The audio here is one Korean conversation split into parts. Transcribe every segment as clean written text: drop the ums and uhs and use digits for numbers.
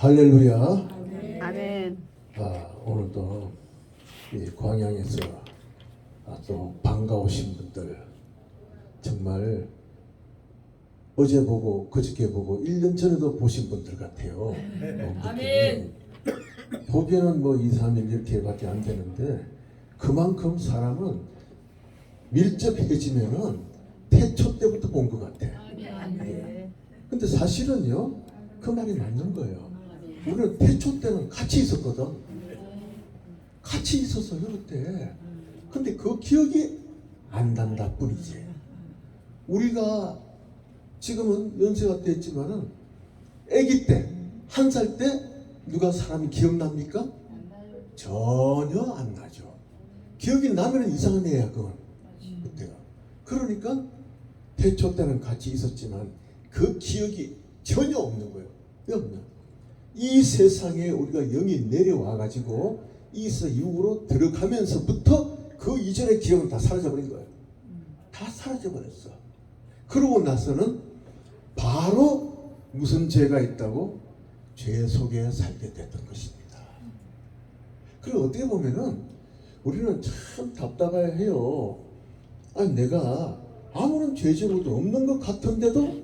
할렐루야. 아멘. 오늘도 이 광양에서 또 반가우신 분들 정말 어제 보고 그저께 보고 1년 전에도 보신 분들 같아요. 아멘. 보기에는 뭐 2, 3일 이렇게밖에 안 되는데 그만큼 사람은 밀접해지면은 태초 때부터 본 것 같아. 근데 사실은요 그 말이 맞는 거예요. 우리는 태초 때는 같이 있었거든. 같이 있었어요 그때. 근데 그 기억이 안 난다 뿐이지. 우리가 지금은 연세가 됐지만은 아기 때, 1살 때 누가 사람이 기억납니까? 전혀 안 나죠. 기억이 나면 이상한 애야 그건. 그때가. 그러니까 태초 때는 같이 있었지만 그 기억이 전혀 없는 거예요. 왜 없나? 이 세상에 우리가 영이 내려와 가지고 이서 이후로 들어가면서부터 그 이전의 기억은 다 사라져버린 거예요. 다 사라져버렸어. 그러고 나서는 바로 무슨 죄가 있다고? 죄 속에 살게 됐던 것입니다. 그리고 어떻게 보면은 우리는 참 답답해요. 아니 내가 아무런 죄질도 없는 것 같은데도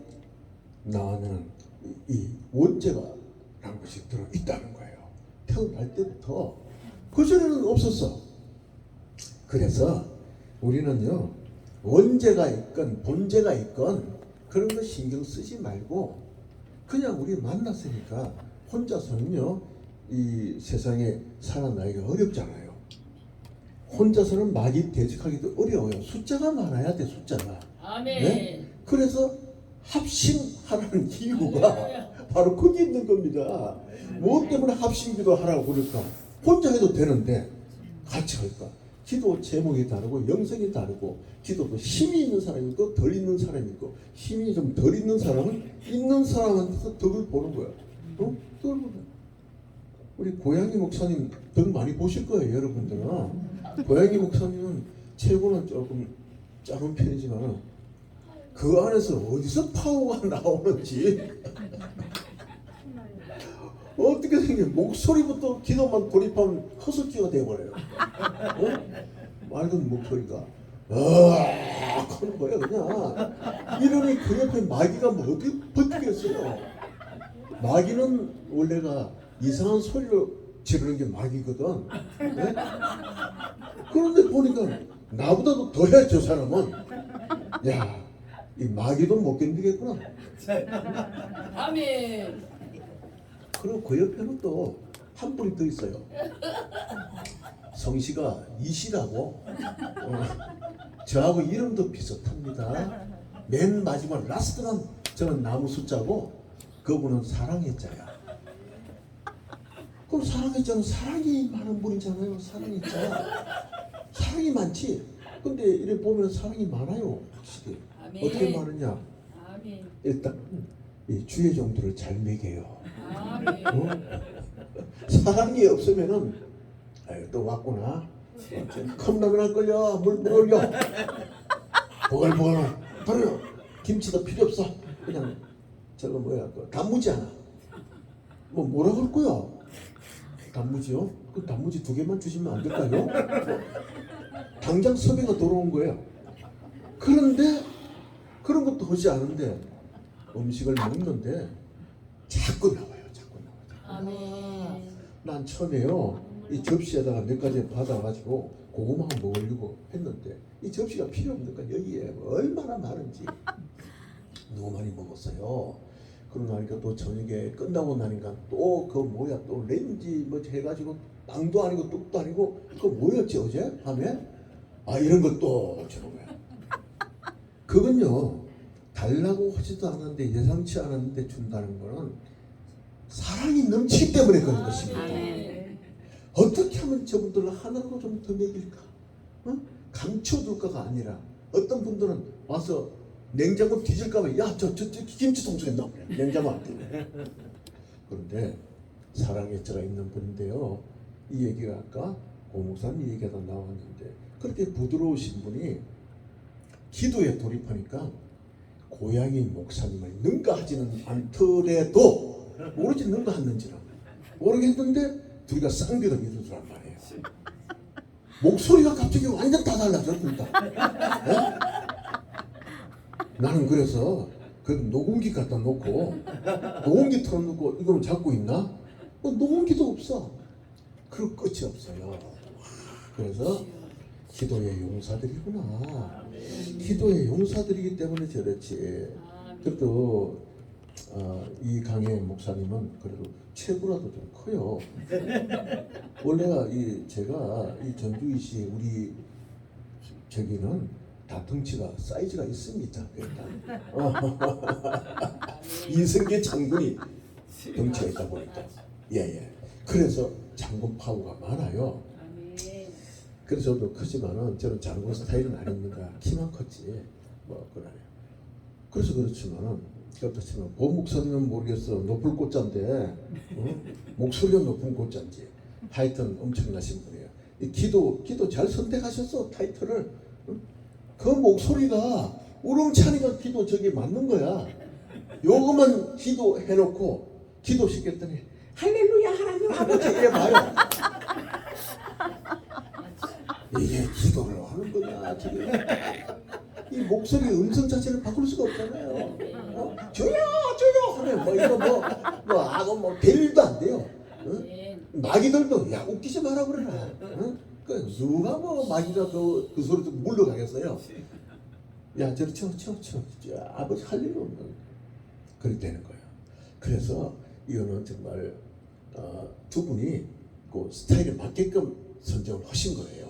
나는 이 원죄가라는 것이 들어있다는 거예요. 태어날 때부터. 그전에는 없었어. 그래서 우리는요 원죄가 있건 본죄가 있건 그런 거 신경 쓰지 말고 그냥 우리 만났으니까 혼자서는요 이 세상에 살아나기가 어렵잖아요. 혼자서는 막이 대적하기도 어려워요. 숫자가 많아야 돼. 숫자가. 아멘. 네? 그래서 합심하라는 이유가 바로 거기 있는 겁니다. 무엇 때문에 합심기도 하라고 그럴까? 혼자 해도 되는데 같이 할까? 기도 제목이 다르고 영성이 다르고 기도도 힘이 있는 사람이 있고 덜 있는 사람이 있고 힘이 좀 덜 있는 사람은 있는 사람한테서 덕을 보는 거야. 덕을 보는 거야. 우리 고양이 목사님 덕 많이 보실 거예요 여러분들은. 고양이 목사님은 최고는 조금 작은 편이지만 그 안에서 어디서 파워가 나오는지 어떻게 생긴 목소리부터 기도만 돌입하면 허스키가 되어버려요. 맑은 목소리가 하는 거예요 그냥. 이러니 그 옆에 마귀가 뭐 어떻게 버티겠어요. 마귀는 원래가 이상한 소리로 지르는 게 마귀거든. 네? 그런데 보니까 나보다도 더해 저 사람은. 야, 이 마귀도 못 견디겠구나. 아멘. 그리고 그 옆에는 또 한 분이 더 있어요. 성씨가 이시라고. 저하고 이름도 비슷합니다. 맨 마지막 라스트는 저는 나무 숫자고 그분은 사랑했자야. 그럼 사랑했자는 사랑이 많은 분이잖아요. 사랑했자. 사랑이 많지. 근데 이래 보면 사랑이 많아요. 확실히. 아멘. 어떻게 많으냐? 아멘. 일단 이 주의 종들을 잘 먹여요. 아멘. 사랑이 없으면은 아유 또 왔구나. 컵라면 걸려 물 올려. 보글보글 버려. 김치도 필요 없어. 그냥 저거 뭐야 그 단무지 하나. 뭐라 그럴 거야? 단무지요? 그 단무지 2개만 주시면 안 될까요? 당장 섭외가 들어온 거예요. 그런데 그런 것도 하지 않은데 음식을 먹는데 자꾸 나와요. 자꾸 나와요. 아멘. 난 처음에요 이 접시에다가 몇 가지 받아가지고 고구마 먹으려고 했는데 이 접시가 필요 없는 거야. 여기에 얼마나 많은지 너무 많이 먹었어요. 그러고 나니까 또 저녁에 끝나고 나니까 또 그 뭐야 또 렌지 뭐 해가지고 빵도 아니고 뚝도 아니고 그거 뭐였지 어제 밤에? 이런 것도 주는 거야. 그건요 달라고 하지도 않았는데 예상치 않았는데 준다는 거는 사랑이 넘치기 때문에 그런 것입니다. 아멘. 어떻게 하면 저분들을 하나로 좀 더 먹일까? 감춰둘까가 아니라 어떤 분들은 와서 냉장고 뒤질까봐 저 김치통 속에 넣어 냉장고 안 돼. 그런데 사랑의 자가 있는 분인데요. 이 얘기가 아까 고 목사님 얘기가 나왔는데 그렇게 부드러우신 분이 기도에 돌입하니까 고양이 목사님을 능가하지는 않더라도 오로지 능가하는지라 모르겠는데 둘이가 쌍벽을 이루더란 말이에요. 목소리가 갑자기 완전 다 달라졌습니다. 예? 나는 그래서 그 녹음기 갖다 놓고 녹음기 틀어놓고 이거는 잡고 있나? 녹음기도 없어. 그럴 끝이 없어요. 그래서 기도의 용사들이구나. 기도의 용사들이기 때문에 저렇지. 그래도 이 강의 목사님은 그래도 체구라도 좀 커요. 원래가 제가 이 전주이시 우리 저기는 다 덩치가 사이즈가 있습니다. 그러니까 이승계 장군이 덩치가 있다 보니까 예예. 그래서 장군 파워가 많아요. 그래서 저도 크지만은 저는 장군 스타일은 아닙니다. 키만 컸지 뭐 그러네요. 그래서 그렇지만은 그렇지만 보 목사님은 모르겠어. 높을 꽃자인데 목소리가 높은 꽃자인지 하여튼 엄청나신 분이에요. 이 기도 잘 선택하셨어 타이틀을. 그 목소리가 우렁차니가 기도 저기 맞는 거야. 요거만 기도 해놓고 기도 시켰더니 할렐루야 하나님 아버지 이래봐요. 이게 기도를 하는 거냐 지금. 이 목소리 음성 자체를 바꿀 수가 없잖아요. 저요 하면 뭐 이거 뭐 별일도 안 돼요. 마귀들도 야 웃기지 마라 그러나. 누가 뭐 마귀가 그 소리 듣고 물러가겠어요. 야 저리 쳐 아버지 할 일 없는 그렇게 되는 거예요. 그래서 이거는 정말 두 분이 그 스타일에 맞게끔 선정을 하신 거예요.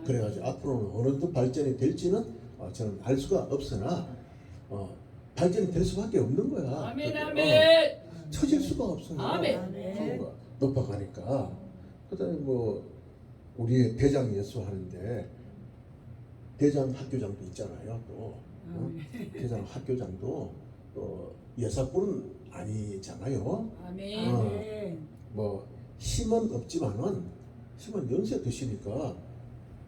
그래가지고 앞으로는 어느 정도 발전이 될지는 저는 알 수가 없으나 발전이 될 수밖에 없는 거야. 아멘 아멘. 처질 수가 없어요. 아멘. 높아가니까. 그다음에 뭐 우리의 대장 예수 하는데 대장 학교장도 있잖아요. 또 대장 학교장도 예사꾼은 아니잖아요. 아멘. 뭐 힘은 없지만은 힘은 연세 드시니까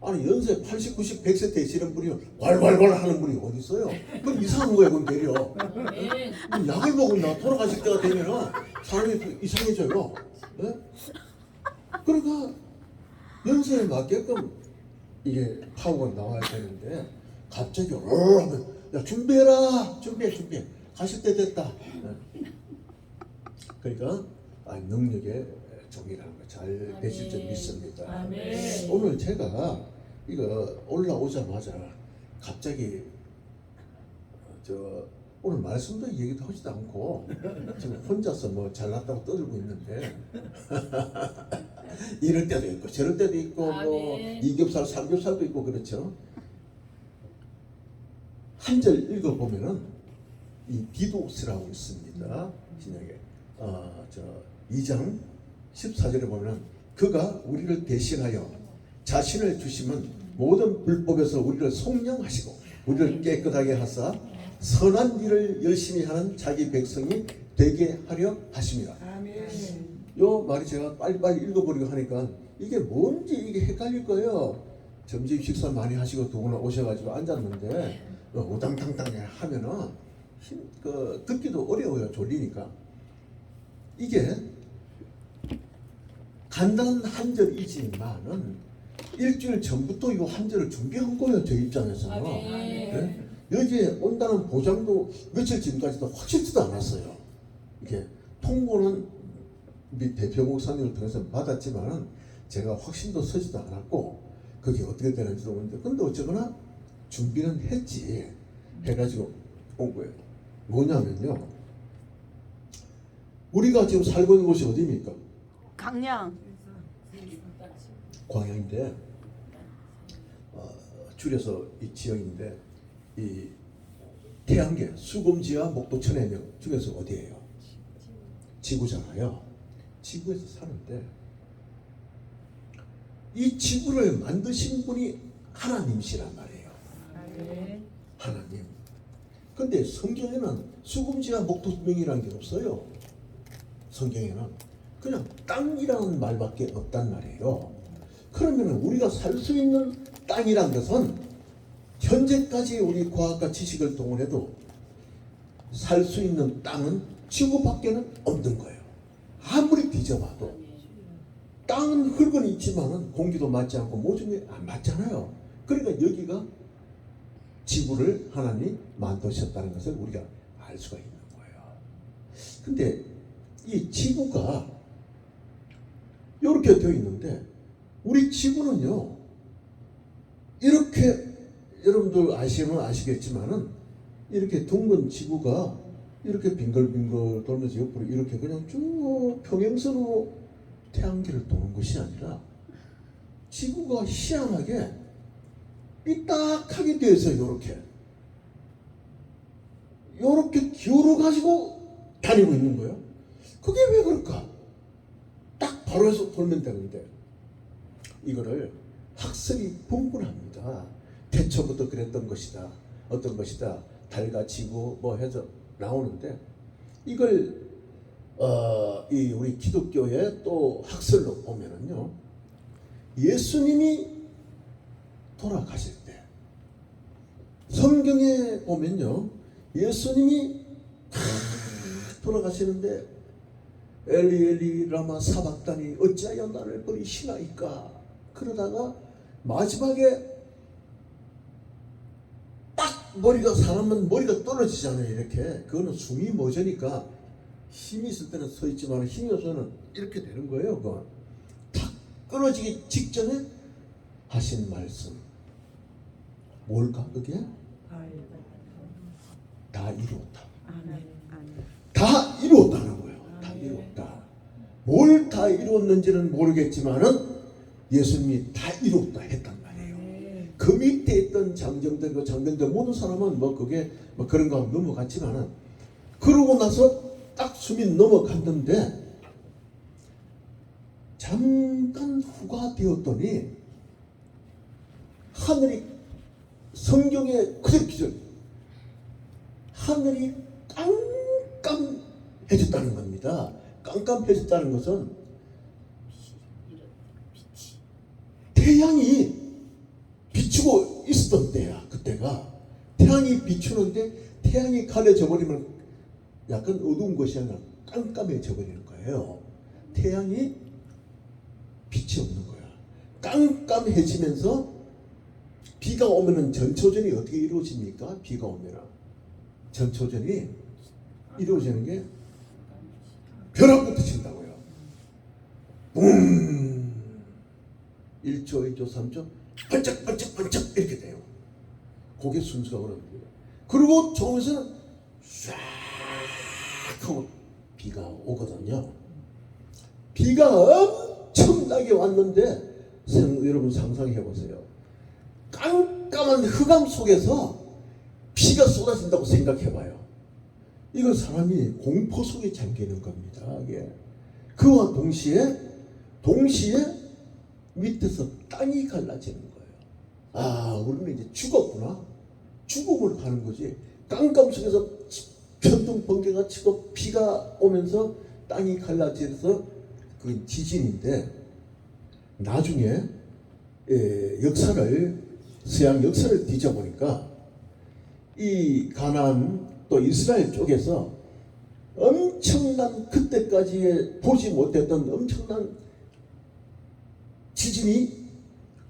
아니 연세 80, 90, 100세 되시는 분이 왈왈왈 하는 분이 어디 있어요? 그건 이상한 거예요. 그건 되려. 아멘. 약을 먹었나 돌아가실 때가 되면은 사람이 이상해져요. 네? 그러니까 연세에 맞게끔 이게 파워가 나와야 되는데 갑자기 하면 야 준비해라 준비해 가실 때 됐다. 네. 그러니까 능력의 종이라는 거 잘 되실 줄 믿습니다. 아멘. 오늘 제가 이거 올라오자마자 갑자기 오늘 말씀도 얘기도 하지도 않고 지금 혼자서 뭐 잘났다고 떠들고 있는데 이럴 때도 있고 저럴 때도 있고 뭐 2겹살 3겹살도 있고 그렇죠. 한 절 읽어보면은 이 디도스라고 있습니다. 신약에 2장 14절에 보면 그가 우리를 대신하여 자신을 주시면 모든 불법에서 우리를 속량하시고 우리를 깨끗하게 하사 선한 일을 열심히 하는 자기 백성이 되게 하려 하십니다. 요 말이 제가 빨리빨리 읽어버리고 하니까 이게 뭔지 이게 헷갈릴 거예요. 점심 식사 많이 하시고 두 분은 오셔가지고 앉았는데 우당탕탕 하면은 듣기도 어려워요. 졸리니까. 이게 간단한 한 절이지만은 일주일 전부터 이 한 절을 준비한 거예요. 저 입장에서는. 네? 여기에 온다는 보장도 며칠 전까지도 확실치도 않았어요. 이게 통보는 우리 대표 목사님을 통해서 받았지만은 제가 확신도 서지도 않았고 그게 어떻게 되는지도 모르는데 근데 어쩌거나 준비는 했지 해가지고 온 거예요. 뭐냐면요. 우리가 지금 살고 있는 곳이 어디입니까? 강양. 광양인데 줄여서 이 지역인데 이 태양계 수금지와 목도 천해명 중에서 어디예요? 지구잖아요. 지구에서 사는데 이 지구를 만드신 분이 하나님이시란 말이에요. 하나님. 근데 성경에는 수금지와 목도명이라는 게 없어요. 성경에는 그냥 땅이라는 말밖에 없단 말이에요. 그러면 우리가 살 수 있는 땅이란 것은 현재까지 우리 과학과 지식을 동원해도 살 수 있는 땅은 지구밖에는 없는 거예요. 아무리 뒤져봐도 땅은 흙은 있지만은 공기도 맞지 않고 모종이 안 맞잖아요. 그러니까 여기가 지구를 하나님이 만드셨다는 것을 우리가 알 수가 있는 거예요. 근데 이 지구가 이렇게 되어 있는데 우리 지구는요 이렇게 여러분들 아시면 아시겠지만은 이렇게 둥근 지구가 이렇게 빙글빙글 돌면서 옆으로 이렇게 그냥 쭉 평행선으로 태양계를 도는 것이 아니라 지구가 희한하게 삐딱하게 되어 있어요. 요렇게 기울어 가지고 다니고 있는 거예요. 그게 왜 그럴까? 딱 바로 해서 돌면 되는데 이거를 학설이 분분합니다. 태초부터 그랬던 것이다. 어떤 것이다. 달과 지구 뭐 해서 나오는데 이걸 이 우리 기독교의 또 학설로 보면은요. 예수님이 돌아가실 때 성경에 보면요. 예수님이 돌아가시는데 엘리 엘리 라마 사박다니 어찌하여 나를 버리시나이까 그러다가 마지막에 딱 머리가 사람은 머리가 떨어지잖아요. 이렇게 그거는 숨이 멎으니까 힘이 있을 때는 서 있지만 힘이 없으면 이렇게 되는 거예요. 그건 탁 끊어지기 직전에 하신 말씀 뭘까 그게? 다 이루었다. 다 이루었다는 거예요. 다 이루었다. 뭘 다 이루었는지는 모르겠지만은 예수님이 다 이루었다 했단 말이에요. 그 밑에 있던 장정들과 장병들 모든 사람은 뭐 그게 뭐 그런 거 넘어갔지만은 그러고 나서 딱 숨이 넘어갔는데 잠깐 후가 되었더니 하늘이 성경에 그대로 기절 하늘이 깜깜해졌다는 겁니다. 깜깜해졌다는 것은 태양이 비추고 있었던 때야. 그때가 태양이 비추는데 태양이 가려져 버리면 약간 어두운 것이 아니라 깜깜해져 버리는 거예요. 태양이 빛이 없는 거야. 깜깜해지면서 비가 오면은 전초전이 어떻게 이루어집니까? 비가 오면은 전초전이 이루어지는 게 벼락부터 친다고요. 붐 1초 2초 3초 반짝반짝반짝 이렇게 돼요. 그게 순수가 그러는 거예요. 그리고 조금에서는 쫙 하고 비가 오거든요. 비가 엄청나게 왔는데 여러분 상상해 보세요. 깜깜한 흑암 속에서 비가 쏟아진다고 생각해 봐요. 이건 사람이 공포 속에 잠기는 겁니다. 이게. 그와 동시에 밑에서 땅이 갈라지는 거예요. 아, 우리는 이제 죽었구나. 죽음을 가는 거지. 깜깜 속에서 편둥 번개가 치고 비가 오면서 땅이 갈라져서 그 지진인데 나중에 서양 역사를 뒤져보니까 이 가나안 또 이스라엘 쪽에서 엄청난 그때까지 보지 못했던 엄청난 지진이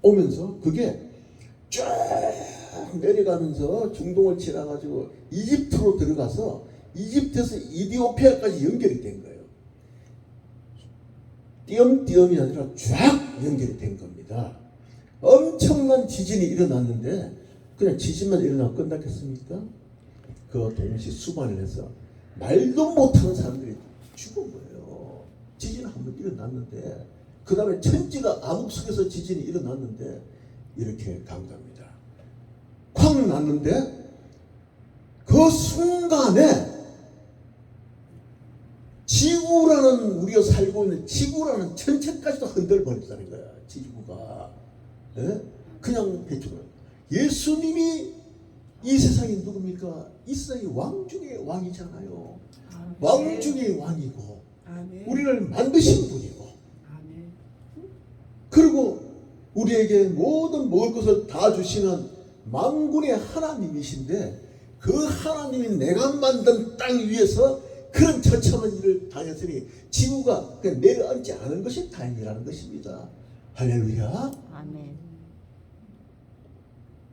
오면서 그게 쫙 내려가면서 중동을 지나가지고 이집트로 들어가서 이집트에서 이디오피아까지 연결이 된 거예요. 띄엄띄엄이 아니라 쫙 연결이 된 겁니다. 엄청난 지진이 일어났는데 그냥 지진만 일어나고 끝났겠습니까? 그 동시 수반을 해서 말도 못하는 사람들이 죽은 거예요. 지진 한번 일어났는데 그 다음에 천지가 암흑 속에서 지진이 일어났는데 이렇게 간 겁니다. 쾅 났는데 그 순간에 지구라는 우리가 살고 있는 지구라는 전체까지도 흔들버렸다는 거야. 지구가 그냥 대충 예수님이 이 세상이 누굽니까? 이 세상이 왕 중의 왕이잖아요. 왕 중의 왕이고 우리를 만드신 분이고 그리고 우리에게 모든 먹을 것을 다 주시는 만군의 하나님이신데 그 하나님이 내가 만든 땅 위에서 그런 처참한 일을 당했으니 지구가 그냥 내려앉지 않은 것이 다행이라는 것입니다. 할렐루야. 아멘.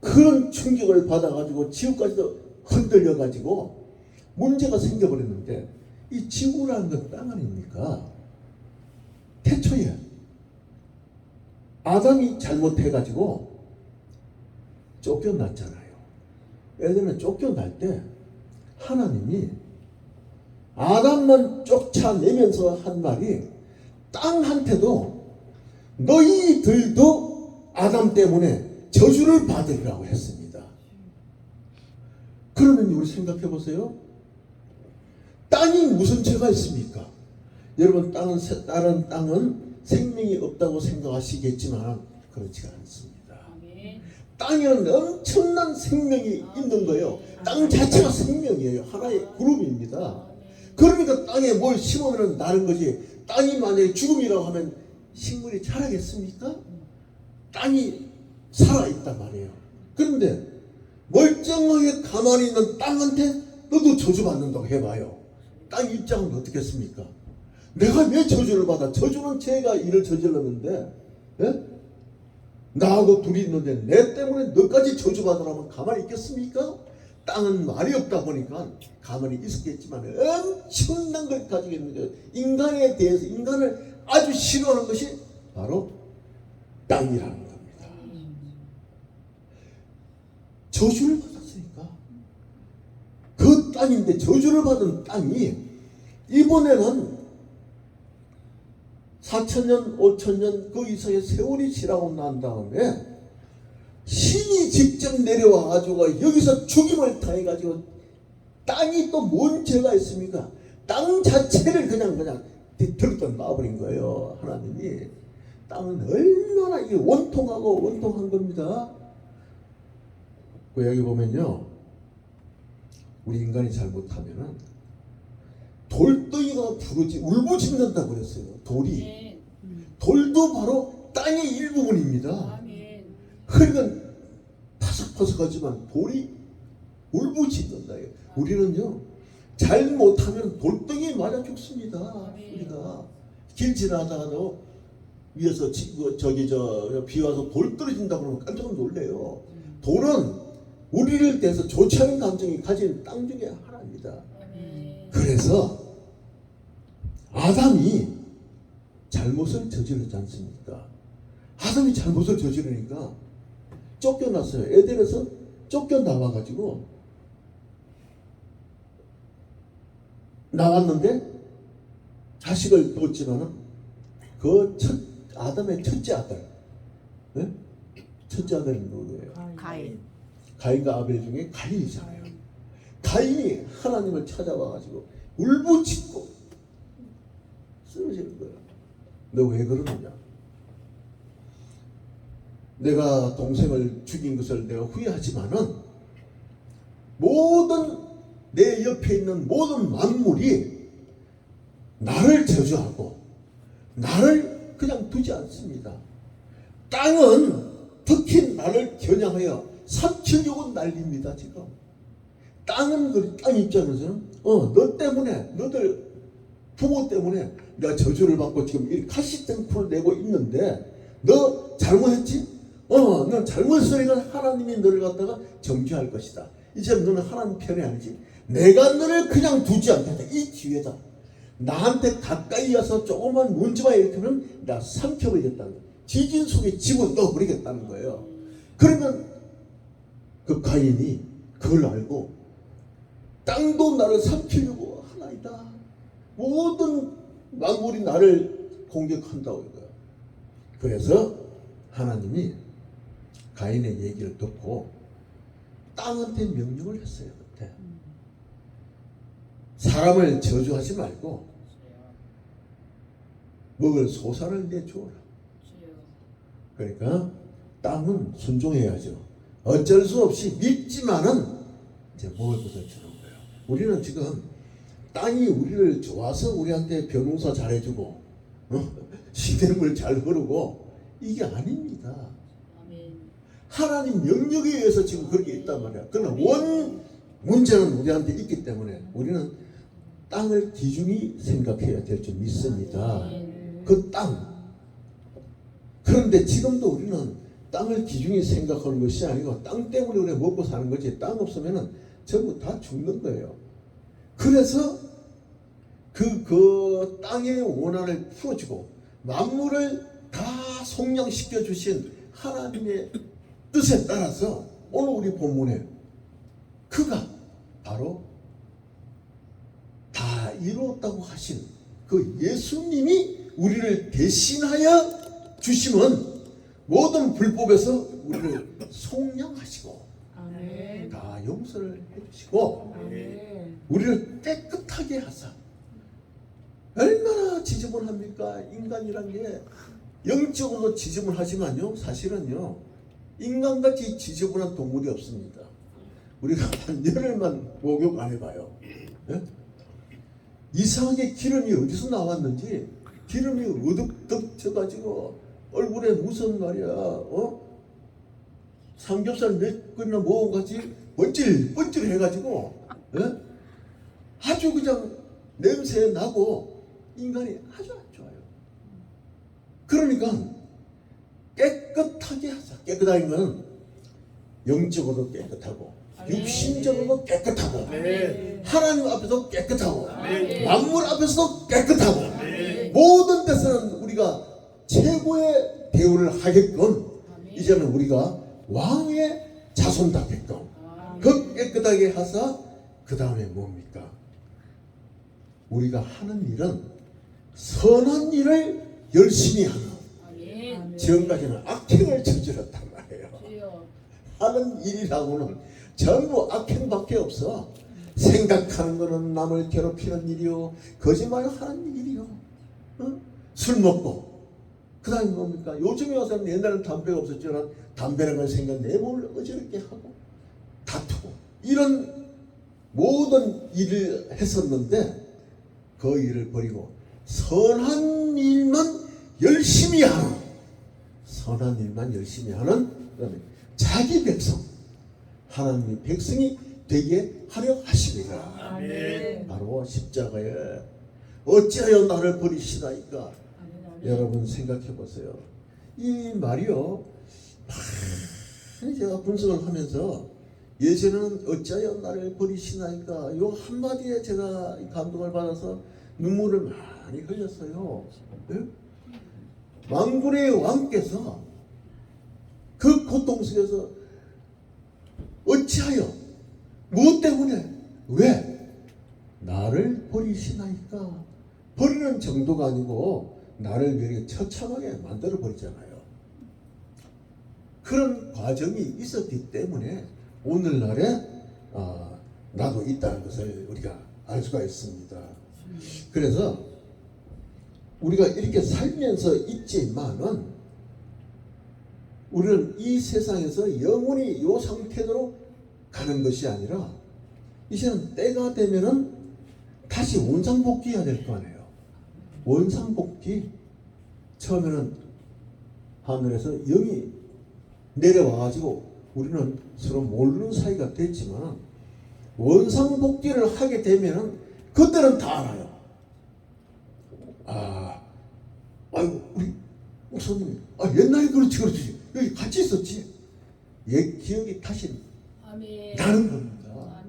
그런 충격을 받아가지고 지구까지도 흔들려가지고 문제가 생겨버렸는데, 이 지구라는 건 땅 아닙니까? 태초에 아담이 잘못해가지고 쫓겨났잖아요. 예전에 쫓겨날 때 하나님이 아담만 쫓아내면서 한 말이, 땅한테도 너희들도 아담 때문에 저주를 받으리라고 했습니다. 그러면 우리 생각해 보세요. 땅이 무슨 죄가 있습니까? 여러분, 다른 땅은 생명이 없다고 생각하시겠지만 그렇지가 않습니다. 아멘. 땅에는 엄청난 생명이 있는 거예요. 땅 자체가 생명이에요. 하나의 그룹입니다. 그러니까 땅에 뭘 심으면 나는 것이, 땅이 만약에 죽음이라고 하면 식물이 자라겠습니까? 땅이 살아있단 말이에요. 그런데 멀쩡하게 가만히 있는 땅한테 너도 저주받는다고 해봐요. 땅 입장은 어떻겠습니까? 내가 왜 저주를 받아? 저주는 제가 일을 저질렀는데, 예? 나하고 둘이 있는데 내 때문에 너까지 저주받으라면 가만히 있겠습니까? 땅은 말이 없다 보니까 가만히 있었겠지만 엄청난 걸 가지고 있는 거예요. 인간에 대해서, 인간을 아주 싫어하는 것이 바로 땅이라는 겁니다. 저주를 받았으니까. 그 땅인데 저주를 받은 땅이 이번에는 4,000년, 5,000년 그 이상의 세월이 지나고 난 다음에 신이 직접 내려와가지고 여기서 죽임을 당해가지고, 땅이 또 뭔 죄가 있습니까? 땅 자체를 그냥 들었다 놔버린 거예요. 하나님이. 땅은 얼마나 이게 원통하고 원통한 겁니다. 그 여기 보면요, 우리 인간이 잘못하면은 돌덩이가 부러지 울부짖는다 그랬어요. 돌이. 아멘. 돌도 바로 땅의 일부분입니다. 아멘. 그러니까 파삭파삭하지만 돌이 울부짖는다. 우리는요, 잘못하면 돌덩이에 맞아 죽습니다. 우리가 길 지나다가도 위에서 비 와서 돌 떨어진다 그러면 깜짝 놀래요. 돌은 우리를 대해서 좋지 않은 감정이 가진 땅 중에 하나입니다. 아멘. 그래서 아담이 잘못을 저질렀지 않습니까? 아담이 잘못을 저지르니까 쫓겨났어요. 에덴에서 쫓겨나와가지고 나왔는데 자식을 뒀지만은 그 아담의 첫째 아들, 네? 첫째 아들은 누구예요? 가인. 가인과 아벨 중에 가인이잖아요. 가인이 하나님을 찾아와가지고 울부짖고 쓰러지는 거예요. 너 왜 그러느냐? 내가 동생을 죽인 것을 내가 후회하지만은 모든 내 옆에 있는 모든 만물이 나를 저주하고 나를 그냥 두지 않습니다. 땅은 특히 나를 겨냥하여 삼키려고 난립니다. 지금 땅은 땅 입장에서는 너 때문에, 너들 부모 때문에 내가 저주를 받고 지금 이 카시템프를 내고 있는데 너 잘못했지? 넌 잘못했으니까 하나님이 너를 갖다가 정죄할 것이다. 이제 너는 하나님 편이 아니지. 내가 너를 그냥 두지 않겠다. 이 기회다. 나한테 가까이 와서 조그만 문제만 일으키면 내가 삼켜버리겠다는 거예요. 지진 속에 집어넣어버리겠다는 거예요. 그러면 그 가인이 그걸 알고 땅도 나를 삼키려고 하나이다. 모든 만물이 나를 공격한다고 이거야. 그래서 하나님이 가인의 얘기를 듣고 땅한테 명령을 했어요. 그때 사람을 저주하지 말고 먹을 소산을 내주어라. 그러니까 땅은 순종해야죠. 어쩔 수 없이 믿지만은 이제 먹을 것을 주는 거예요. 우리는 지금 땅이 우리를 좋아서 우리한테 벼농사 잘해주고 시냇물 잘 흐르고 이게 아닙니다. 하나님 명령에 의해서 지금 그렇게 있단 말이야. 그러나 원 문제는 우리한테 있기 때문에 우리는 땅을 귀중히 생각해야 될 줄 믿습니다. 네. 그 땅. 그런데 지금도 우리는 땅을 귀중히 생각하는 것이 아니고 땅 때문에 우리가 먹고 사는 거지, 땅 없으면 전부 다 죽는 거예요. 그래서 그 땅의 원한을 풀어주고 만물을 다 속량시켜 주신 하나님의 뜻에 따라서 오늘 우리 본문에 그가 바로 다 이루었다고 하신 그 예수님이 우리를 대신하여 주심은 모든 불법에서 우리를 속량하시고 아멘. 다 용서를 해주시고 아멘. 우리를 깨끗하게 하사. 얼마나 지저분합니까? 인간이란 게 영적으로 지저분하지만요, 사실은요 인간같이 지저분한 동물이 없습니다. 우리가 한 열흘만 목욕 안 해봐요. 예? 이상하게 기름이 어디서 나왔는지 기름이 어둑덕 져가지고 얼굴에 무슨 말이야, 삼겹살 몇 그릇이나 먹어가지 번질 해가지고, 예? 아주 그냥 냄새 나고 인간이 아주 안 좋아요. 그러니까 깨끗하게 하자. 깨끗한 건 영적으로 깨끗하고 육신적으로 깨끗하고 하나님 앞에서 깨끗하고 만물 앞에서 깨끗하고 모든 데서는 우리가 최고의 대우를 하게끔 이제는 우리가 왕의 자손답게끔 그 깨끗하게 하사 그 다음에 뭡니까? 우리가 하는 일은 선한 일을 열심히 하는, 지금까지는 악행을 저질렀단 말이에요. 하는 일이라고는 전부 악행밖에 없어. 생각하는 거는 남을 괴롭히는 일이요, 거짓말하는 일이요, 술 먹고 그 다음에 뭡니까? 요즘에 와서는 옛날에는 담배가 없었지만 담배라는 걸 생각 내 몸을 어지럽게 하고 다투고 이런 모든 일을 했었는데 그 일을 버리고 선한 일만 열심히 하는, 선한 일만 열심히 하는, 그다음에 자기 백성, 하나님의 백성이 되게 하려 하십니다. 아멘. 바로 십자가에 어찌하여 나를 버리시나이까. 여러분 생각해 보세요. 이 말이요, 많이 제가 분석을 하면서 예전에는 어찌하여 나를 버리시나이까 요 한마디에 제가 감동을 받아서 눈물을 많이 흘렸어요. 네? 만군의 왕께서 그 고통 속에서 어찌하여, 무엇 때문에, 왜 나를 버리시나이까. 버리는 정도가 아니고 나를 되게 처참하게 만들어 버리잖아요. 그런 과정이 있었기 때문에 오늘날에 나도 있다는 것을 우리가 알 수가 있습니다. 그래서 우리가 이렇게 살면서 있지만은 우리는 이 세상에서 영원히 이 상태로 가는 것이 아니라 이제는 때가 되면은 다시 원상복귀해야 될 거 아니에요. 원상복귀. 처음에는 하늘에서 영이 내려와가지고 우리는 서로 모르는 사이가 됐지만 원상복귀를 하게 되면은 그때는 다 알아요. 아이고 우리 목사님, 옛날에 그렇지 여기 같이 있었지. 옛 기억이 다시 나는 겁니다.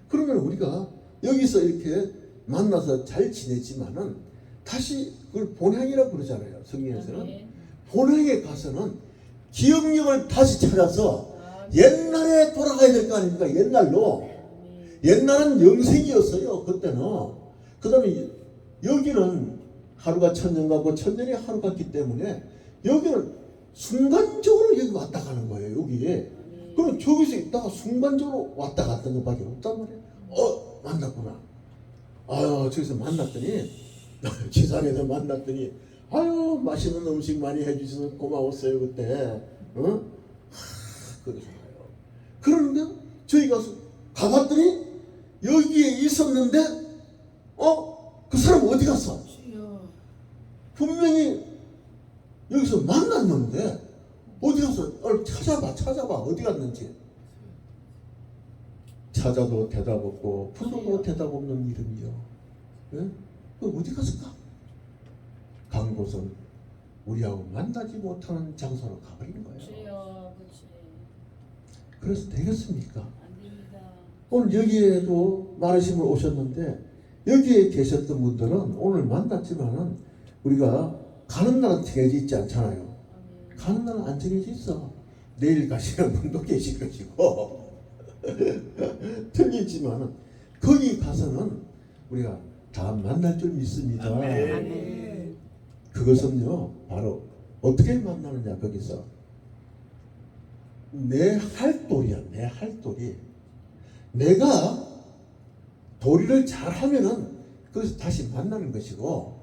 그러면 우리가 여기서 이렇게 만나서 잘 지내지만은 다시 그걸 본향이라고 그러잖아요. 성경에서는 본향에 가서는 기억력을 다시 찾아서 옛날에 돌아가야 될 거 아닙니까? 옛날로. 옛날은 영생이었어요. 그때는. 그 다음에 여기는 하루가 천년 가고 천년이 하루 같기 때문에 여기는 순간적으로 여기 왔다 가는 거예요. 여기에. 그럼 저기서 있다가 순간적으로 왔다 갔던 것밖에 없단 말이에요. 만났구나. 저기서 만났더니 지상에서 만났더니 맛있는 음식 많이 해주셔서 고마웠어요 그때. 그러잖아요. 그런데 저희 가봤더니 여기에 있었는데 그 사람 어디 갔어? 분명히 여기서 만났는데 어디 갔어? 찾아봐 어디 갔는지. 찾아도 대답 없고 불러도 대답 없는 이름이요. 예? 그 어디 갔을까? 간 곳은 우리하고 만나지 못하는 장소로 가버린 거예요. 주여, 그렇지. 그래서 되겠습니까? 안 됩니다. 오늘 여기에도 많으신 분 오셨는데 여기에 계셨던 분들은 오늘 만났지만은 우리가 가는 날은 정해져 있지 않잖아요. 아멘. 가는 날은 안 정해져 있어. 내일 가시는 분도 계실 것이고 틀리지만은 거기 가서는 우리가 다 만날 줄 믿습니다. 아멘. 그것은요 바로 어떻게 만나느냐 거기서 내 할도리야. 내 할도리. 내가 도리를 잘하면은 거기서 다시 만나는 것이고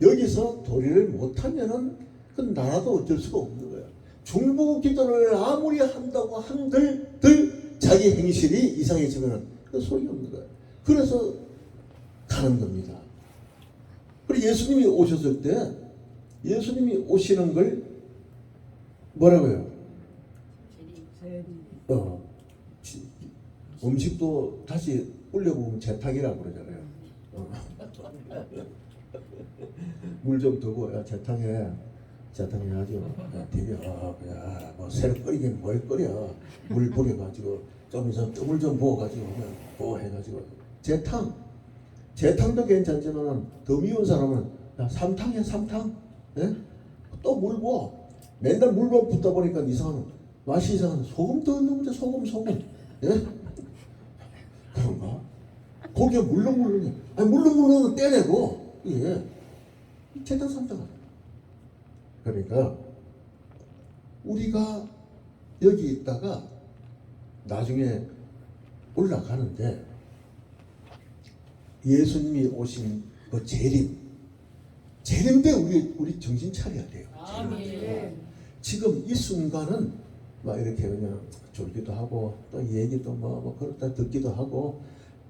여기서 도리를 못하면은 그 나라도 어쩔 수가 없는 거야. 중보 기도를 아무리 한다고 한들 자기 행실이 이상해지면은 그 소용이 없는 거야. 그래서 가는 겁니다. 그리고 예수님이 오셨을 때 예수님이 오시는 걸 뭐라고요? 음식도 다시 올려보면 재탕이라고 그러잖아요. 물 좀 두고 야 재탕해가지고 비벼 뭐 새로 끓이긴 뭘 끓여 물 뿌려가지고 좀 이상 뜸을 좀 부어가지고 그냥 해가지고 재탕도 괜찮지만 더 미운 사람은 야 삼탕해 삼탕. 예? 또 물 부어. 맨날 물만 붓다 보니까 이상한 맛이 이상한 소금 더 넣으면 소금. 예? 그런가? 거기에 물렁물렁해. 아니 물렁물렁은 떼내고 예. 재탕 삼탕. 그러니까 우리가 여기 있다가 나중에 올라가는데 예수님이 오신 그 재림 때 우리 정신 차려야 돼요. 아멘. 지금 이 순간은 막 이렇게 그냥 졸기도 하고 또 얘기도 뭐 그렇다 듣기도 하고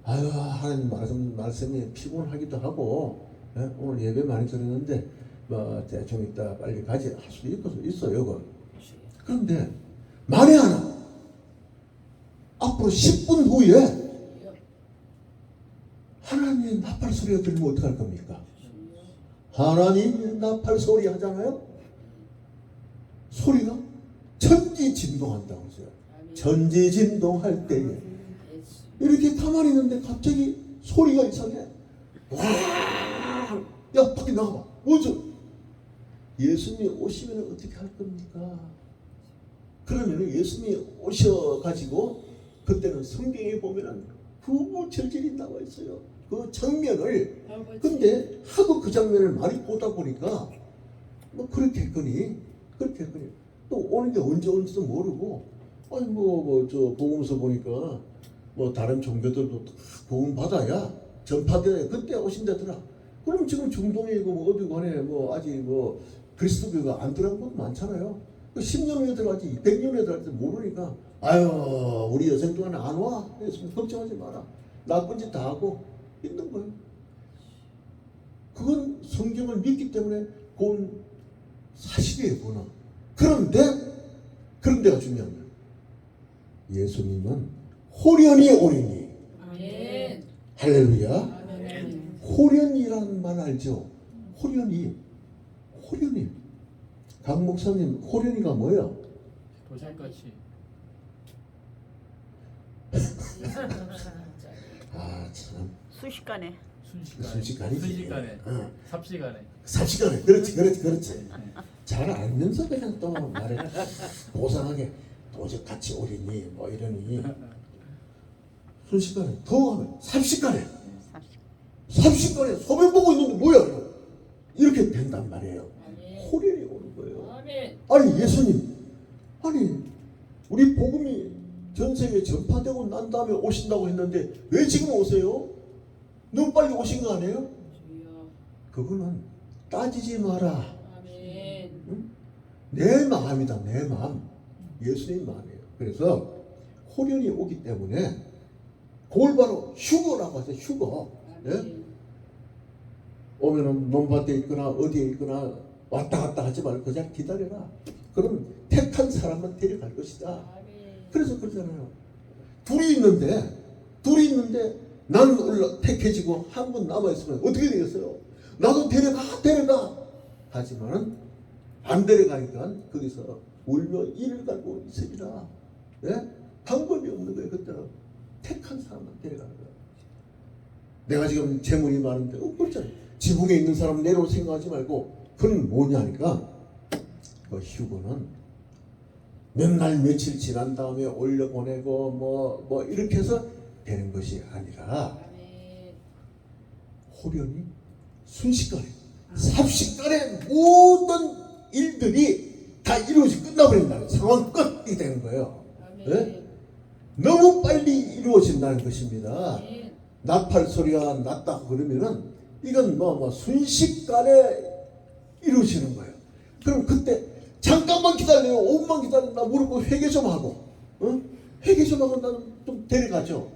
아유 하나님 말씀이 피곤하기도 하고 예? 오늘 예배 많이 드렸는데 뭐 대충 있다 빨리 가지 할 수도 있어요. 그건. 그런데 만에 하나 앞으로 10분 후에 하나님의 나팔 소리가 들리면 어떡할 겁니까? 하나님 나팔 소리 하잖아요. 소리가 천지진동한다고 했어요. 천지진동할 때에 이렇게 가만히 있는데 갑자기 소리가 이상해. 와! 야 밖에 나가봐. 뭐죠? 예수님이 오시면 어떻게 할 겁니까? 그러면 예수님이 오셔가지고 그때는 성경에 보면은 부부절절이 나와 있어요. 그 장면을. 근데 하도 그 장면을 많이 보다 보니까 뭐 그렇게 했거니 또 오는 게 언제 온지도 모르고 아니 저 복음서 보니까 뭐 다른 종교들도 다 복음 받아야 전파돼야 그때 오신다더라. 그럼 지금 중동이고 뭐 어디 간에 뭐 아직 뭐 그리스도교가 안 들어간 것도 많잖아요. 10년 후에 들어가지 100년 후에 들어갈지 모르니까 아유 우리 여생 동안 안 와. 예수님 걱정하지 마라. 나쁜 짓 다 하고 있는 거예요. 그건 성경을 믿기 때문에 그건 사실이에요. 그거는. 그런데가 중요한 거예요. 예수님은 호련히 오리니. 아멘. 할렐루야. 아멘. 호련이라는 말 알죠? 호련이. 강 목사님 호련이가 뭐예요? 도살같이 아 참. 순식간에 순식간에. 삽시간에. 그렇지. 잘 알면서 그냥 또 말해 보상하게 도적같이 오리니 뭐 이러니 순식간에 더 하면 삽시간에 소변 보고 있는데 뭐야 이렇게 된단 말이에요. 아멘. 호련이 오는 거예요. 아멘. 아니 예수님 우리 복음이 전 세계에 전파되고 난 다음에 오신다고 했는데 왜 지금 오세요? 너무 빨리 오신 거 아니에요? 주여. 그거는 따지지 마라. 아멘. 내 마음이다. 내 마음. 예수님 마음이에요. 그래서 호련이 오기 때문에 그걸 바로 휴거라고 하죠. 휴거. 예? 아멘. 오면은 논밭에 있거나 어디에 있거나 왔다 갔다 하지 말고 그냥 기다려라. 그럼 택한 사람만 데려갈 것이다. 아멘. 그래서 그러잖아요. 둘이 있는데 나는 올라 택해지고 한 분 남아있으면 어떻게 되겠어요? 나도 데려가 하지만은 안 데려가니까 거기서 울며 이를 갈고 있으리라. 예? 방법이 없는 거예요. 그때는 택한 사람만 데려가는 거예요. 내가 지금 재물이 많은데 그렇잖아요. 지붕에 있는 사람 내려올 생각하지 말고 그는 뭐냐니까 그 휴거는 몇 날 며칠 지난 다음에 올려보내고 뭐 이렇게 해서 되는 것이 아니라 아멘. 호련히 순식간에 삽시간에 모든 일들이 다 이루어지고 끝나버린다는 상황 끝이 되는 거예요. 아멘. 예? 너무 빨리 이루어진다는 것입니다. 아멘. 나팔 소리가 났다 그러면은 이건 뭐 순식간에 이루어지는 거예요. 그럼 그때 잠깐만 기다려요. 5분만 기다린다 물어보고 회개 좀 하고 회개 좀 하고 나는 좀 데려가죠.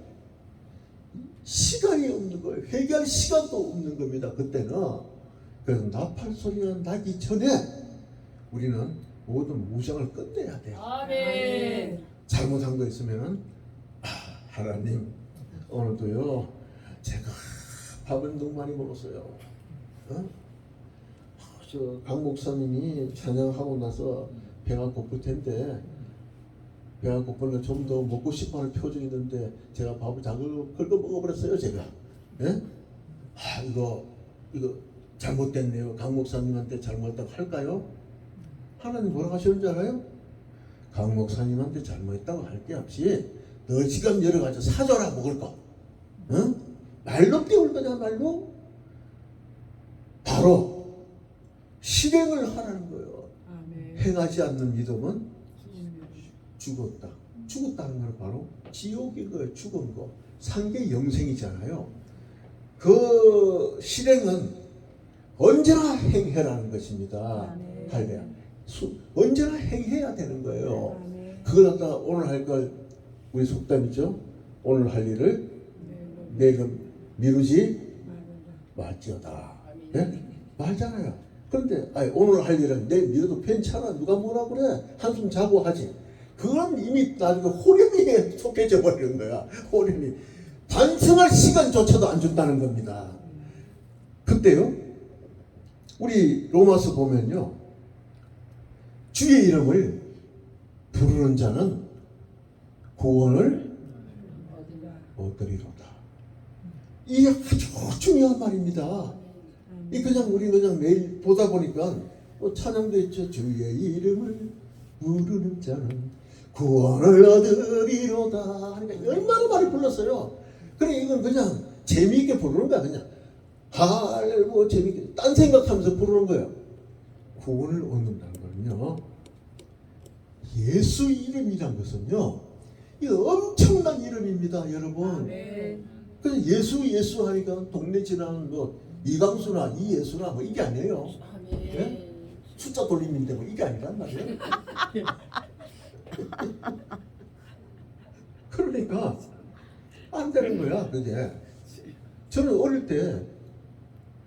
시간이 없는 거예요. 회개할 시간도 없는 겁니다. 그때는. 그래서 나팔 소리가 나기 전에 우리는 모든 무장을 끝내야 돼요. 아멘. 잘못한 거 있으면은 하나님 오늘도요 제가 밥을 너무 많이 먹었어요. 저 강 목사님이 찬양하고 나서 배가 고플 텐데 배가 고플면 좀 더 먹고 싶어하는 표정이 있는데 제가 밥을 다 긁어 먹어버렸어요. 제가. 예? 이거 잘못됐네요. 강 목사님한테 잘못했다고 할까요? 하나님 뭐라고 하시는지 알아요? 강 목사님한테 잘못했다고 할 게 없이 너 지금 여러 가지 사줘라 먹을 거. 응? 말로 때울 거냐 말로? 바로 실행을 하라는 거예요. 아멘. 행하지 않는 믿음은 죽었다. 죽었다는 건 바로 지옥인 거예요. 죽은 거. 상계 영생이잖아요. 그 실행은 언제나 행해라는 것입니다. 할래야. 언제나 행해야 되는 거예요. 그걸 갖다가 오늘 할 걸 우리 속담이죠. 오늘 할 일을 내일 미루지 말지어다. 네? 말잖아요. 그런데 오늘 할 일은 내일 미뤄도 괜찮아. 누가 뭐라 그래? 한숨 자고 하지. 그건 이미 나중에 호련히에 속해져 버리는 거야. 호련히. 반성할 시간조차도 안 준다는 겁니다. 그때요. 우리 로마서 보면요. 주의 이름을 부르는 자는 구원을 얻으리로다. 이게 아주 중요한 말입니다. 이 우리 그냥 매일 보다 보니까 찬양도 있죠. 주의 이름을 부르는 자는 구원을 얻으리로다. 하니까 얼마나 많이 불렀어요. 그래 이건 그냥 재미있게 부르는 거야. 그냥 뭐 재미있게 딴 생각하면서 부르는 거예요. 구원을 얻는다는 거는요. 예수 이름이란 것은요. 이 엄청난 이름입니다, 여러분. 그래서 예수 하니까 동네 지나는 이광수나 이예수나 뭐 이게 아니에요. 예? 숫자 돌림인데 뭐 이게 아니란 말이에요. 그러니까 안 되는 거야. 그게 저는 어릴 때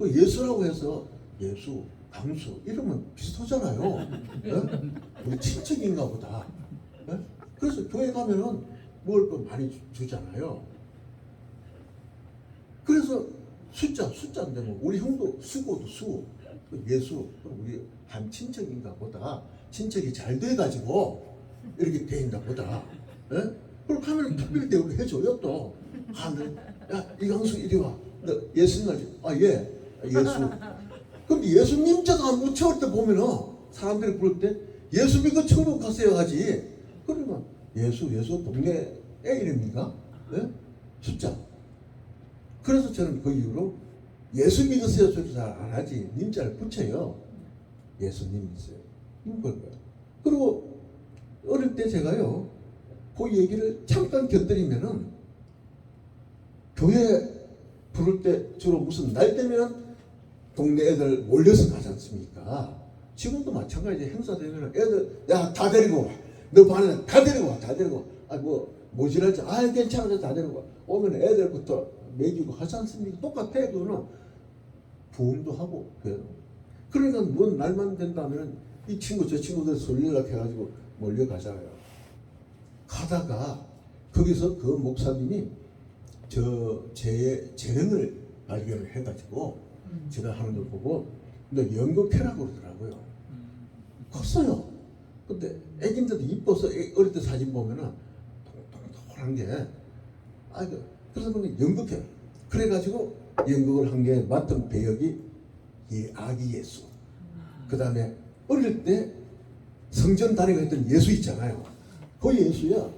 예수라고 해서 예수, 강수 이러면 비슷하잖아요. 예? 우리 친척인가 보다. 예? 그래서 교회 가면은 먹을 거 많이 주잖아요. 그래서 숫자인데 뭐 우리 형도 수고도 수 예수 우리 한 친척인가 보다. 친척이 잘 돼가지고 이렇게 돼 있나 보다. 예? 그렇게 하면 특별히 대우를 해줘요 또. 야 이강수 이리 와. 너 예수님 알지? 예. 예수. 근데 예수님 자가 안 묻혀올 때 보면은 사람들이 부를 때 예수 믿고 천국 가세요 하지. 그러면 예수 동네 애 이름인가? 예? 숫자. 그래서 저는 그 이후로 예수 믿으세요 소리 잘 안 하지. 님자를 붙여요. 예수님 믿으세요. 이걸 거예요. 그리고 어릴 때 제가요. 그 얘기를 잠깐 곁들이면은 교회 부를 때 주로 무슨 날 되면 동네 애들 몰려서 가지 않습니까? 지금도 마찬가지. 행사 되면 애들 야 다 데리고 와. 너 반에 다 데리고 와. 다 데리고 와. 모질하지. 괜찮아. 다 데리고 와. 오면 애들부터 먹이고 하지 않습니까? 똑같아. 그거는 부흥도 하고 그러니까 뭔 날만 된다면 이 친구 저 친구들 소리 연락해가지고 몰려가잖아요. 가다가 거기서 그 목사님이 제 재능을 발견을 해가지고 제가 하는 걸 보고 근데 연극회라고 그러더라고요. 컸어요. 근데 애긴데도 이뻐서 어릴 때 사진 보면은 동동동한 게 그래서 보니 연극회 그래가지고 연극을 한 게 맡은 배역이 아기 예수. 그 다음에 어릴 때 성전 다니고 했던 예수 있잖아요. 그 예수야.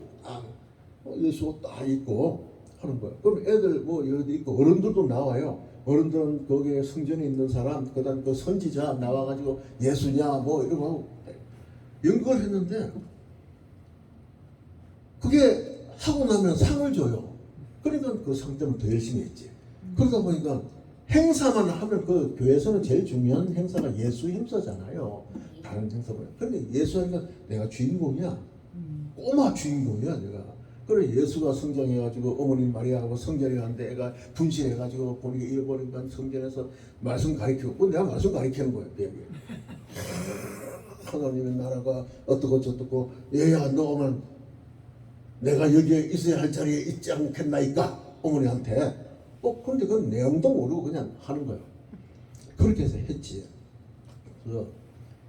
예수 딱 입고 하는 거야. 그럼 애들 뭐 여기 있고 어른들도 나와요. 어른들은 거기에 성전에 있는 사람, 그다음 그 선지자 나와가지고 예수냐 뭐 이러고 하고 연극을 했는데 그게 하고 나면 상을 줘요. 그러니까 그 상 때문에 더 열심히 했지. 그러다 보니까 행사만 하면 그 교회에서는 제일 중요한 행사가 예수 행사잖아요. 다른 행사보다. 근데 예수 하니까 내가 주인공이야. 꼬마 주인공이야 내가. 그래 예수가 성장해가지고 어머님 마리아하고 성전에 갔는데 애가 분실해가지고 보니까 잃어버리니까 성전에서 말씀 가르치고 내가 말씀 가르치는 거예요. 하나님의 나라가 어떻고 저떻고 얘야 너는 내가 여기에 있어야 할 자리에 있지 않겠나이까 어머니한테 그런데 그건 내용도 모르고 그냥 하는 거예요. 그렇게 해서 했지. 그래서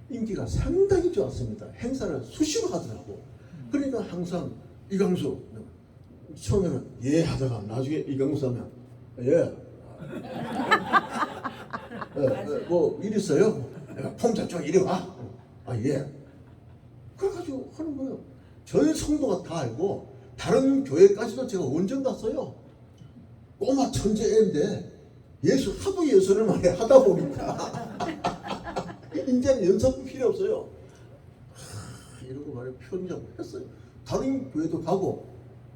인기가 상당히 좋았습니다. 행사를 수시로 하더라고. 그러니까 항상 이광수 처음에는 예 하다가 나중에 이광수 하면 뭐 일 있어요? 내가 폼 잡죠 이리 와. 예. 그래가지고 하는 거예요. 전 성도가 다 알고 다른 교회까지도 제가 원정 갔어요. 꼬마 천재인데 하도 예수를 많이 하다 보니까 이제는 연습 필요 없어요. 이러고 말해 편집을 했어요. 다른 교회도 가고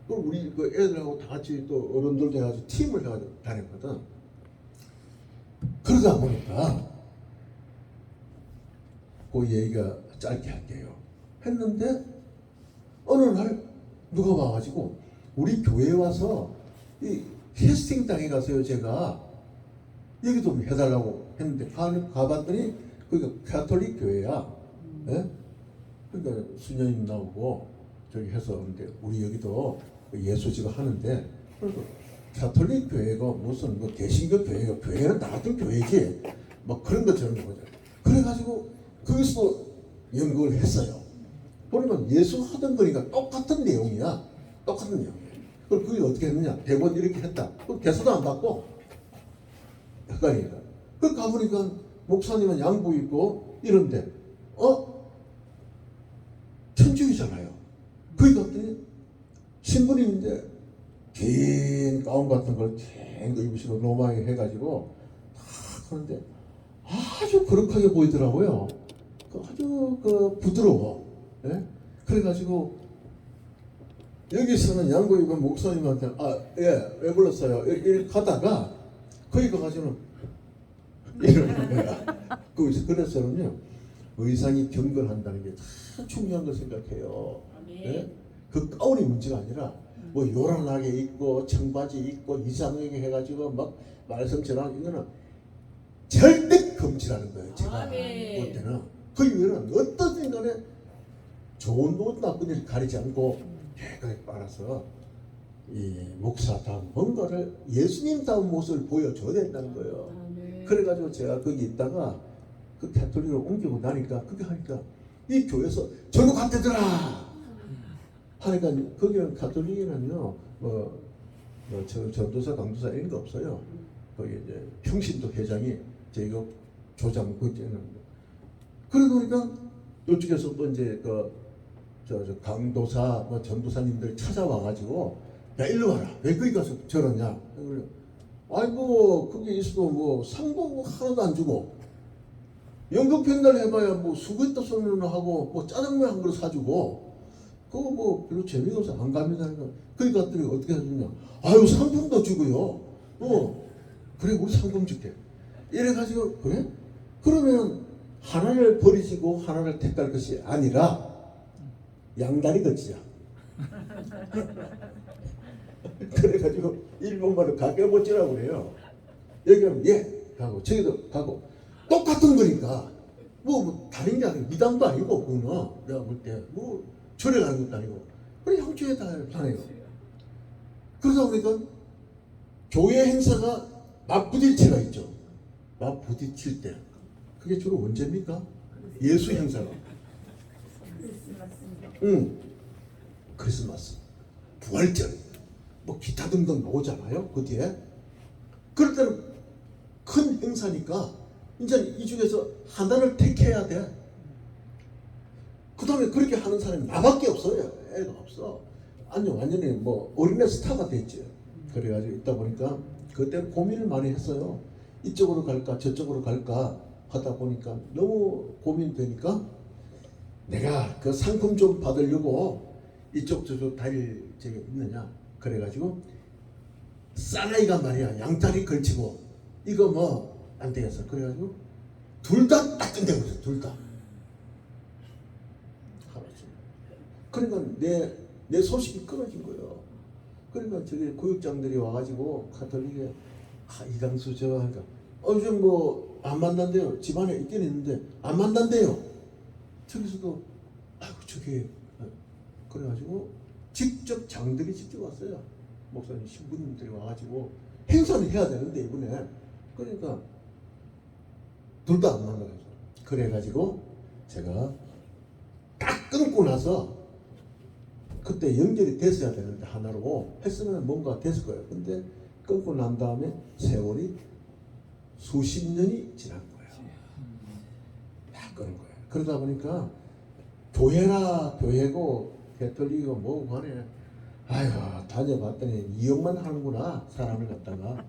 또 우리 그 애들하고 다 같이 또 어른들 돼가지고 팀을 해가지고 다녔거든. 그러다 보니까 그 얘기가 짧게 할게요. 했는데 어느 날 누가 와가지고 우리 교회에 와서 이 캐스팅 당해가서요. 제가 얘기 좀 해달라고 했는데 가봤더니 거기가 가톨릭 교회야. 예? 그러니까 수녀님 나오고 저기 해서 근데 우리 여기도 예수지가 하는데 그래도 가톨릭 교회가 무슨 뭐 개신교 교회가 교회는 나 같은 교회지 뭐 그런 것처럼 거죠. 그래가지고 거기서 연극을 했어요. 보면 예수 하던 거니까 똑같은 내용이야. 똑같은 내용이야. 그럼 그게 어떻게 했느냐? 대본 이렇게 했다. 그럼 개수도 안 받고 헷갈리니까. 그 가보니까 목사님은 양복 입고 이런데 천주교잖아요. 거기 갔더니 신부님인데 긴 가운 같은 걸 긴 거 입으시고 로마에 해가지고 딱 하는데 아주 거룩하게 보이더라고요. 아주 부드러워. 예? 그래가지고 여기서는 양복 입은 목사님한테 왜 불렀어요? 이렇게 가다가 거기 가가지고는 이러는 거야. 그래서는요 의상이 경건한다는 게 참 중요한 걸 생각해요. 예? 그 가운이 문제가 아니라 뭐 요란하게 입고 청바지 입고 이상하게 해가지고 막 말씀 전하는 이거는 절대 금지라는 거예요. 제가 볼 때는 그 이유는 어떤 인간에 좋은 옷 나쁜 일 가리지 않고 깨끗하게 빨아서 이 목사다운 뭔가를 예수님다운 모습을 보여줘야 된다는 거예요. 그래가지고 제가 거기 있다가 그 가톨릭으로 옮기고 나니까 그게 하니까 이 교회에서 전국 같대더라 하니까 거기는 가톨릭에는요 전도사 강도사 이런 거 없어요. 거기 이제 평신도 회장이 저희가 조장 그때는 그러다 보니까 이쪽에서 또 이제 저 강도사 뭐 전도사님들 찾아와가지고 야 일로 와라 왜 거기 가서 저러냐. 아이고 그게 있어도 뭐 상도 하나도 안 주고 연극 팬들 해봐야 뭐 수고했다 소리는 하고 뭐 짜장면 한 그릇 사주고 그거 뭐 별로 재미가 없어 안 갑니다. 거기 갔더니 어떻게 해주냐. 아유 상품도 주고요. 그래 우리 상품 줄게. 이래가지고 그래? 그러면 하나를 버리시고 하나를 택할 것이 아니라 양다리 걷자. 그래가지고 일본말로 가게못지라고 그래요. 여기는 예 가고 저기도 가고 똑같은 거니까 뭐 다른 게 아니고 미담도 아니고 그거는 내가 볼 때 뭐 절에 가는 것도 아니고 그냥 형주에 다 다녀요. 그러다 보니까 교회 행사가 맞부딪힐 때가 있죠. 맞부딪힐 때. 그게 주로 언제입니까? 예수 행사가. 응. 크리스마스, 부활절, 뭐 기타 등등 나오잖아요. 그 뒤에. 그럴 때는 큰 행사니까 이제 이 중에서 하나를 택해야 돼. 그 다음에 그렇게 하는 사람이 나밖에 없어요. 애가 없어. 완전히 뭐 어린애 스타가 됐지. 그래가지고 있다 보니까 그때 고민을 많이 했어요. 이쪽으로 갈까 저쪽으로 갈까 하다 보니까 너무 고민되니까 내가 그 상품 좀 받으려고 이쪽 저쪽 다닐 적이 있느냐. 그래가지고 사나이가 말이야 양다리 걸치고 이거 뭐 안 되겠어. 그래가지고 둘 다 딱 끝내버렸어. 둘 다. 그러니까 내 소식이 끊어진 거예요. 그러니까 저기 교육장들이 와가지고 카톨릭에 이강수 저 하니까 요즘 뭐 안 만난대요. 집안에 있긴 있는데 안 만난대요. 저기서도 아이고 저기 그래가지고 직접 장들이 직접 왔어요. 목사님 신부님들이 와가지고 행사는 해야 되는데 이번에 그러니까 둘 다 안 만나가지고 그래가지고 제가 딱 끊고 나서 그때 연결이 됐어야 되는데 하나로 했으면 뭔가 됐을 거예요. 근데 끊고 난 다음에 세월이 수십 년이 지난 거예요. 다 끊은 거예요. 그러다 보니까 교회라 교회고 개톨릭이고 뭐고 간에 아휴 다녀봤더니 이용만 하는구나 사람을 갖다가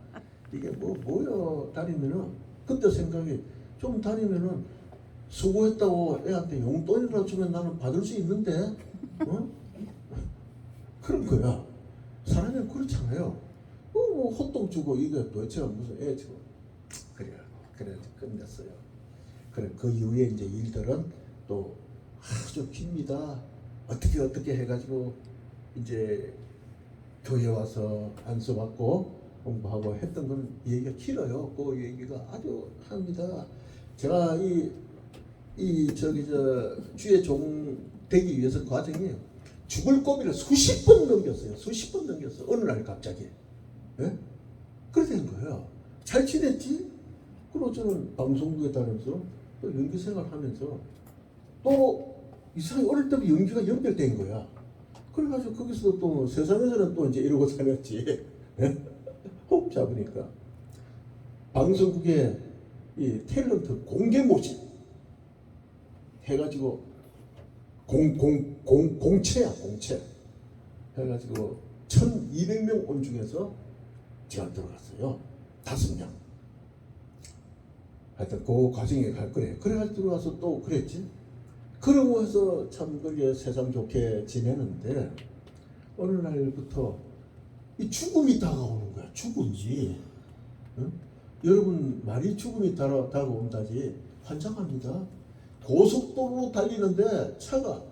이게 뭐요 다니면은 그때 생각이 좀 다니면은 수고했다고 애한테 용돈이라도 주면 나는 받을 수 있는데 그런 거야. 사람은 그렇잖아요. 뭐 호떡 주고 이게 도대체 무슨 애 주고 그래 끝냈어요. 그래 그 이후에 이제 일들은 또 아주 깁니다. 어떻게 해가지고 이제 교회 와서 안수받고 공부하고 했던 건 얘기가 길어요. 그 얘기가 아주 합니다. 제가 주의 종 되기 위해서 과정이 죽을 고비를 수십 번 넘겼어요. 수십 번 넘겼어. 어느 날 갑자기. 예? 그렇게 된 거예요. 잘 지냈지? 그리고 저는 방송국에 다니면서 또 연기 생활하면서 또 이상하게 어릴 때부터 연기가 연결된 거야. 그래가지고 거기서 또 세상에서는 또 이제 이러고 살았지. 호흡 잡으니까 방송국에 이 탤런트 공개 모집 해가지고 공채야 공채 해가지고 1200명 온 중에서 제가 들어갔어요. 5명. 하여튼 그 과정에 갈 거래. 그래가지고 들어와서 또 그랬지. 그러고 해서 참 그게 세상 좋게 지내는데 어느 날부터 이 죽음이 다가오는 거야. 죽음이. 응? 여러분 말이 죽음이 다가온다지 환장합니다. 고속도로로 달리는데 차가